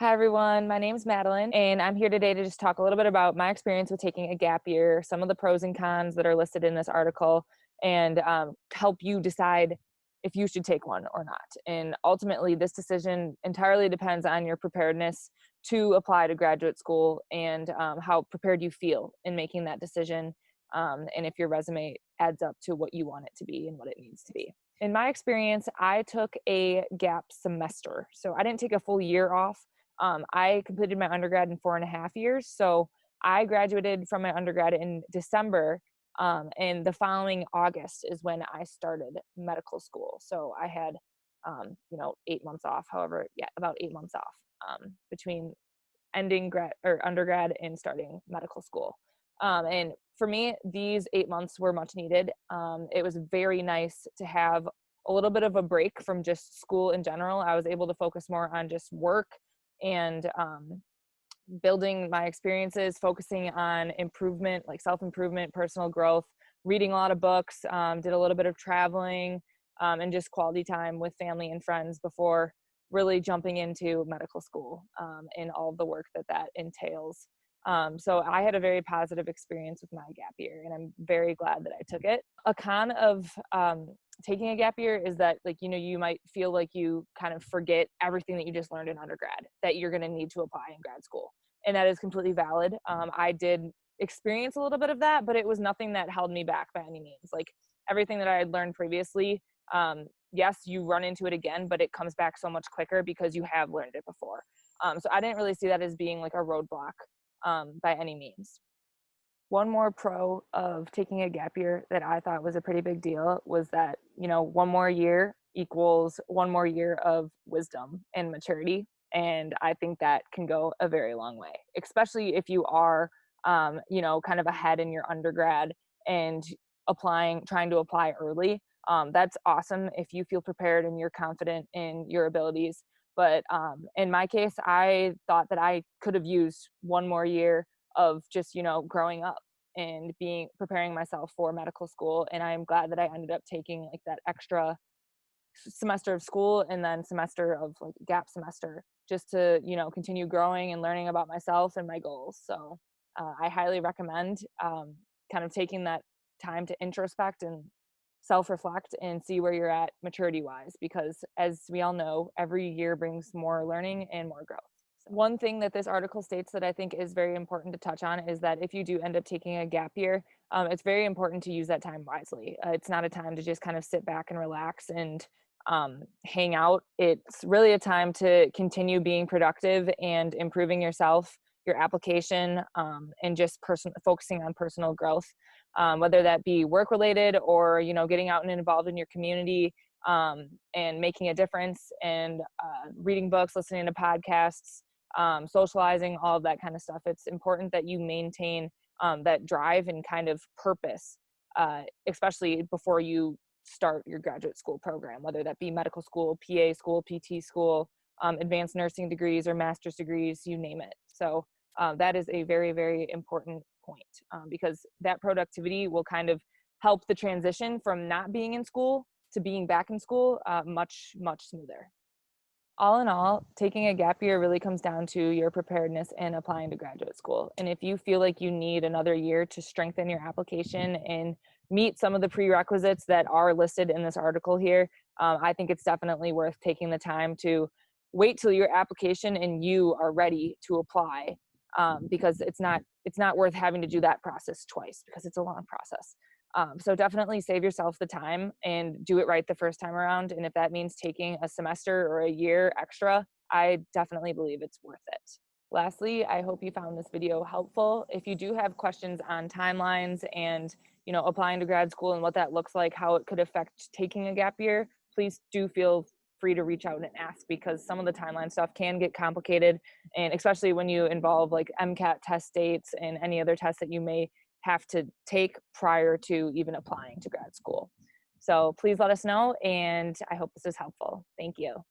Hi, everyone. My name's Madeline, and I'm here today to just talk a little bit about my experience with taking a gap year, some of the pros and cons that are listed in this article, and help you decide if you should take one or not. And ultimately, this decision entirely depends on your preparedness to apply to graduate school and how prepared you feel in making that decision, and if your resume adds up to what you want it to be and what it needs to be. In my experience, I took a gap semester. So I didn't take a full year off. I completed my undergrad in 4.5 years. So I graduated from my undergrad in December. And the following August is when I started medical school. So I had, 8 months off. However, yeah, about 8 months off between ending grad or undergrad and starting medical school. And for me, these 8 months were much needed. It was very nice to have a little bit of a break from just school in general. I was able to focus more on just work and building my experiences, focusing on improvement, like self-improvement, personal growth, reading a lot of books, did a little bit of traveling, and just quality time with family and friends before really jumping into medical school, and all of the work that entails. So I had a very positive experience with my gap year, and I'm very glad that I took it. A con of taking a gap year is that, like, you might feel like you kind of forget everything that you just learned in undergrad that you're going to need to apply in grad school. And that is completely valid. I did experience a little bit of that, but it was nothing that held me back by any means. Like, everything that I had learned previously, yes, you run into it again, but it comes back so much quicker because you have learned it before. So I didn't really see that as being like a roadblock by any means. One more pro of taking a gap year that I thought was a pretty big deal was that, one more year equals one more year of wisdom and maturity. And I think that can go a very long way, especially if you are, kind of ahead in your undergrad and trying to apply early. That's awesome if you feel prepared and you're confident in your abilities. But in my case, I thought that I could have used one more year of just, growing up and preparing myself for medical school. And I'm glad that I ended up taking like that extra semester of school and then semester of like gap semester just to, continue growing and learning about myself and my goals. So I highly recommend kind of taking that time to introspect and self-reflect and see where you're at maturity wise, because as we all know, every year brings more learning and more growth. One thing that this article states that I think is very important to touch on is that if you do end up taking a gap year, it's very important to use that time wisely. It's not a time to just kind of sit back and relax and hang out. It's really a time to continue being productive and improving yourself, your application, and just focusing on personal growth, whether that be work related or, getting out and involved in your community, and making a difference, and reading books, listening to podcasts, socializing, all of that kind of stuff. It's important that you maintain that drive and kind of purpose, especially before you start your graduate school program, whether that be medical school, PA school, PT school, advanced nursing degrees or master's degrees, you name it. So that is a very, very important point, because that productivity will kind of help the transition from not being in school to being back in school much, much smoother. All in all, taking a gap year really comes down to your preparedness and applying to graduate school. And if you feel like you need another year to strengthen your application and meet some of the prerequisites that are listed in this article here, I think it's definitely worth taking the time to wait till your application and you are ready to apply, because it's not worth having to do that process twice because it's a long process. So definitely save yourself the time and do it right the first time around. And if that means taking a semester or a year extra, I definitely believe it's worth it. Lastly, I hope you found this video helpful. If you do have questions on timelines and, applying to grad school and what that looks like, how it could affect taking a gap year, please do feel free to reach out and ask, because some of the timeline stuff can get complicated. And especially when you involve like MCAT test dates and any other tests that you may have to take prior to even applying to grad school. So please let us know, and I hope this is helpful. Thank you.